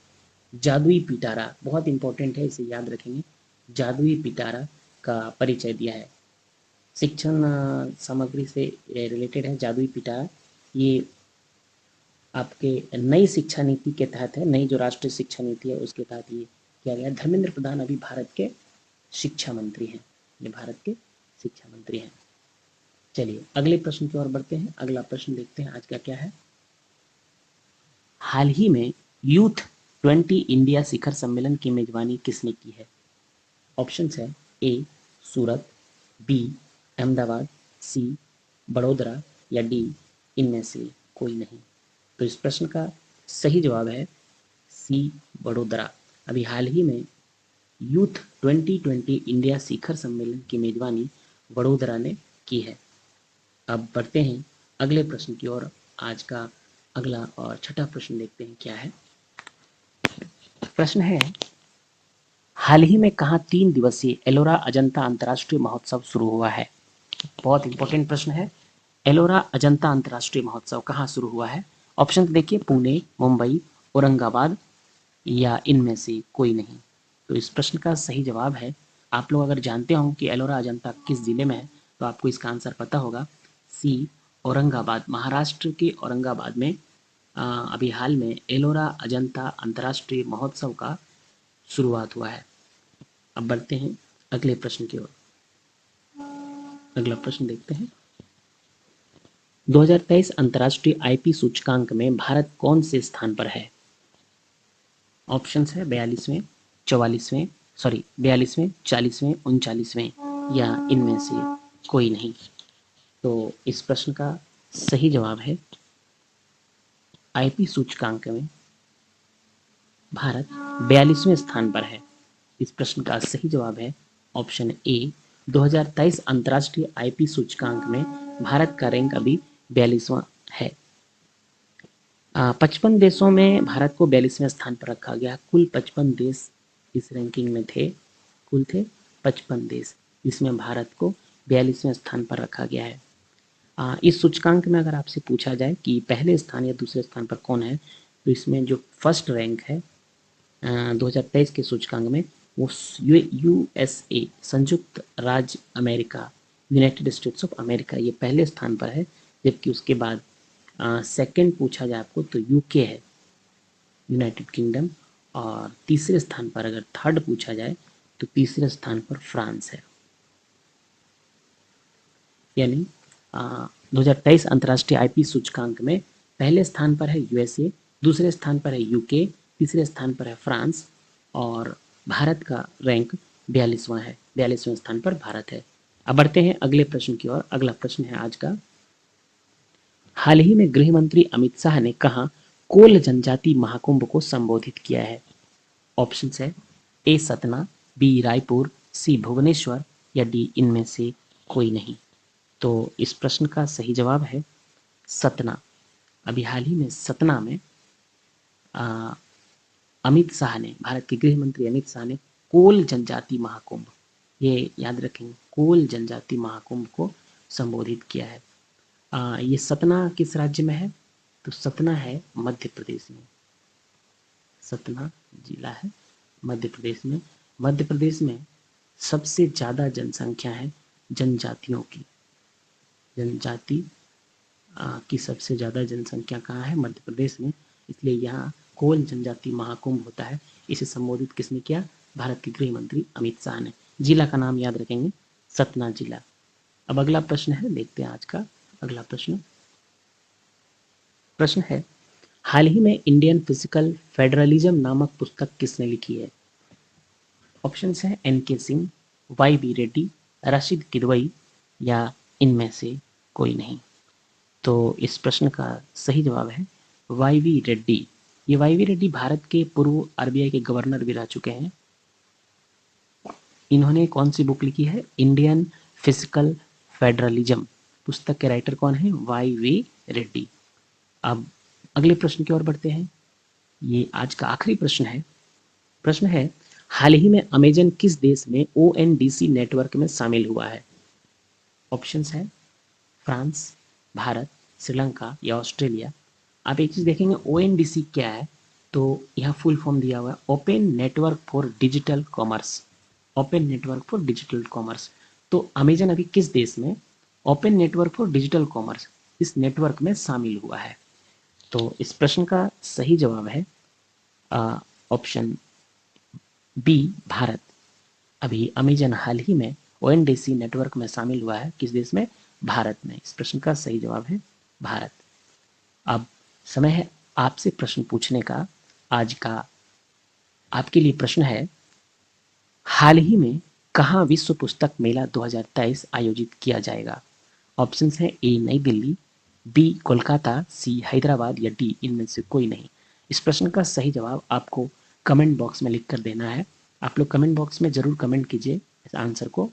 जादुई पिटारा, बहुत इंपॉर्टेंट है इसे याद रखेंगे, जादुई पिटारा का परिचय दिया है। शिक्षण सामग्री से रिलेटेड है जादुई पिटारा। ये आपके नई शिक्षा नीति के तहत है, नई जो राष्ट्रीय शिक्षा नीति है उसके तहत ये किया गया। धर्मेंद्र प्रधान अभी भारत के शिक्षा मंत्री हैं, ये भारत के शिक्षा मंत्री हैं। चलिए अगले प्रश्न की ओर बढ़ते हैं। अगला प्रश्न देखते हैं आज का क्या है। हाल ही में यूथ 20 इंडिया शिखर सम्मेलन की मेजबानी किसने की है? ऑप्शंस है ए सूरत, बी अहमदाबाद, सी बड़ोदरा या डी इनमें से कोई नहीं। तो इस प्रश्न का सही जवाब है सी, बड़ोदरा। अभी हाल ही में यूथ 2020 इंडिया शिखर सम्मेलन की मेजबानी वडोदरा ने की है। अब बढ़ते हैं अगले प्रश्न की ओर। आज का अगला और छठा प्रश्न देखते हैं क्या है। प्रश्न है, हाल ही में कहाँ 3 दिवसीय एलोरा अजंता अंतर्राष्ट्रीय महोत्सव शुरू हुआ है? बहुत इंपॉर्टेंट प्रश्न है। एलोरा अजंता अंतर्राष्ट्रीय महोत्सव कहाँ शुरू हुआ है? ऑप्शन देखिए, पुणे, मुंबई, औरंगाबाद या इनमें से कोई नहीं। तो इस प्रश्न का सही जवाब है, आप लोग अगर जानते हो कि एलोरा अजंता किस जिले में है तो आपको इसका आंसर पता होगा, सी औरंगाबाद। महाराष्ट्र के औरंगाबाद में अभी हाल में एलोरा अजंता अंतर्राष्ट्रीय महोत्सव का शुरुआत हुआ है। अब बढ़ते हैं अगले प्रश्न की ओर। अगला प्रश्न देखते हैं, 2023 अंतर्राष्ट्रीय आईपी सूचकांक में भारत कौन से स्थान पर है? ऑप्शंस है 42वें, 44वें, 40वें, 39वें या इनमें से कोई नहीं। तो इस प्रश्न का सही जवाब है, आईपी सूचकांक में भारत 42वें स्थान पर है। इस प्रश्न का सही जवाब है ऑप्शन ए, 2023 अंतर्राष्ट्रीय आईपी सूचकांक में भारत का रैंक अभी 42वां है। 55 देशों में भारत को 42वें स्थान पर रखा गया। कुल 55 देश इस रैंकिंग में थे, कुल थे 55 देश, इसमें भारत को 42वें स्थान पर रखा गया है। इस सूचकांक में अगर आपसे पूछा जाए कि पहले स्थान या दूसरे स्थान पर कौन है, तो इसमें जो फर्स्ट रैंक है 2023 के सूचकांक में वो यूएसए, संयुक्त राज्य America, United states of America, ये पहले स्थान पर है। जबकि उसके बाद सेकंड पूछा जाए आपको तो यूके है, यूनाइटेड किंगडम। और तीसरे स्थान पर अगर थर्ड पूछा जाए तो तीसरे स्थान पर फ्रांस है। यानी 2023 अंतर्राष्ट्रीय आईपी सूचकांक में पहले स्थान पर है यूएसए, दूसरे स्थान पर है यूके, तीसरे स्थान पर है फ्रांस और भारत का रैंक 42वां है। 42वें स्थान पर भारत है। अब बढ़ते हैं अगले प्रश्न की ओर। अगला प्रश्न है आज का, हाल ही में गृह मंत्री अमित शाह ने कहा कोल जनजाति महाकुंभ को संबोधित किया है? ऑप्शन है ए सतना, बी रायपुर, सी भुवनेश्वर या डी इनमें से कोई नहीं। तो इस प्रश्न का सही जवाब है सतना। अभी हाल ही में सतना में अमित शाह ने, भारत के गृह मंत्री अमित शाह ने कोल जनजाति महाकुंभ, ये याद रखेंगे, कोल जनजाति महाकुंभ को संबोधित किया है। ये सतना किस राज्य में है? तो सतना है मध्य प्रदेश में। सतना जिला है मध्य प्रदेश में। मध्य प्रदेश में सबसे ज़्यादा जनसंख्या है जनजातियों की। जनजाति की सबसे ज़्यादा जनसंख्या कहाँ है? मध्य प्रदेश में। इसलिए यहाँ कोल जनजाति महाकुंभ होता है। इसे संबोधित किसने किया? भारत के गृह मंत्री अमित शाह ने। जिला का नाम याद रखेंगे, सतना जिला। अब अगला प्रश्न है, देखते हैं आज का अगला प्रश्न। प्रश्न है, हाल ही में इंडियन फिजिकल फेडरलिज्म नामक पुस्तक किसने लिखी है? ऑप्शंस हैं एन.के. सिंह, वाई.वी. रेड्डी, राशिद किदवई या इनमें से कोई नहीं। तो इस प्रश्न का सही जवाब है वाई.वी. रेड्डी। ये वाई.वी. रेड्डी भारत के पूर्व आरबीआई के गवर्नर भी रह चुके हैं। इन्होंने कौन सी बुक लिखी है? Indian physical federalism. पुस्तक के राइटर कौन है? वाई.वी. रेड्डी। अब अगले प्रश्न की ओर बढ़ते हैं। ये आज का आखिरी प्रश्न है। प्रश्न है, हाल ही में अमेजन किस देश में ओएनडीसी नेटवर्क में शामिल हुआ है? ऑप्शंस है फ्रांस, भारत, श्रीलंका या ऑस्ट्रेलिया। आप एक चीज देखेंगे, ओएनडीसी क्या है? तो यहाँ फुल फॉर्म दिया हुआ है open network for digital commerce. Open network for digital commerce. तो अमेजन अभी किस देश में open network for digital commerce, इस नेटवर्क में शामिल हुआ है? तो इस प्रश्न का सही जवाब है ऑप्शन बी, भारत। अभी अमेजन हाल ही में ओएनडीसी नेटवर्क में शामिल हुआ है। किस देश में? भारत में। इस प्रश्न का सही जवाब है भारत। अब समय है आपसे प्रश्न पूछने का। आज का आपके लिए प्रश्न है, हाल ही में कहाँ विश्व पुस्तक मेला 2023 आयोजित किया जाएगा? ऑप्शंस हैं ए नई दिल्ली, बी कोलकाता, सी हैदराबाद या डी इनमें से कोई नहीं। इस प्रश्न का सही जवाब आपको कमेंट बॉक्स में लिख कर देना है। आप लोग कमेंट बॉक्स में ज़रूर कमेंट कीजिए इस आंसर को।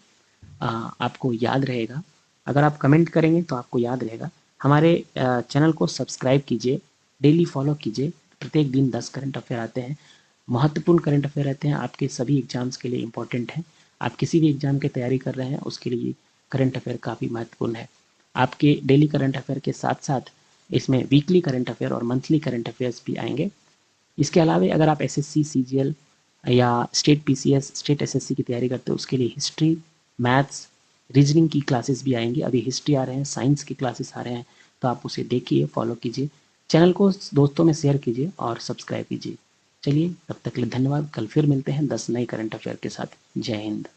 आपको याद रहेगा, अगर आप कमेंट करेंगे तो आपको याद रहेगा। हमारे चैनल को सब्सक्राइब कीजिए, डेली फॉलो कीजिए। प्रत्येक दिन 10 करंट अफेयर आते हैं, महत्वपूर्ण करंट अफेयर रहते हैं, आपके सभी एग्जाम्स के लिए इम्पोर्टेंट हैं। आप किसी भी एग्जाम की तैयारी कर रहे हैं उसके लिए करंट अफेयर काफ़ी महत्वपूर्ण है। आपके डेली करंट अफेयर के साथ साथ इसमें वीकली करंट अफेयर और मंथली करंट अफेयर्स भी आएंगे। इसके अलावा अगर आप एसएससी, सीजीएल या स्टेट पीसीएस, स्टेट एसएससी की तैयारी करते हो उसके लिए हिस्ट्री, मैथ्स, रीजनिंग की क्लासेस भी आएंगी। अभी हिस्ट्री आ रहे हैं, साइंस की क्लासेस आ रहे हैं, तो आप उसे देखिए, फॉलो कीजिए, चैनल को दोस्तों में शेयर कीजिए और सब्सक्राइब कीजिए। चलिए तब तक के लिए धन्यवाद। कल फिर मिलते हैं 10 नए करंट अफेयर के साथ। जय हिंद।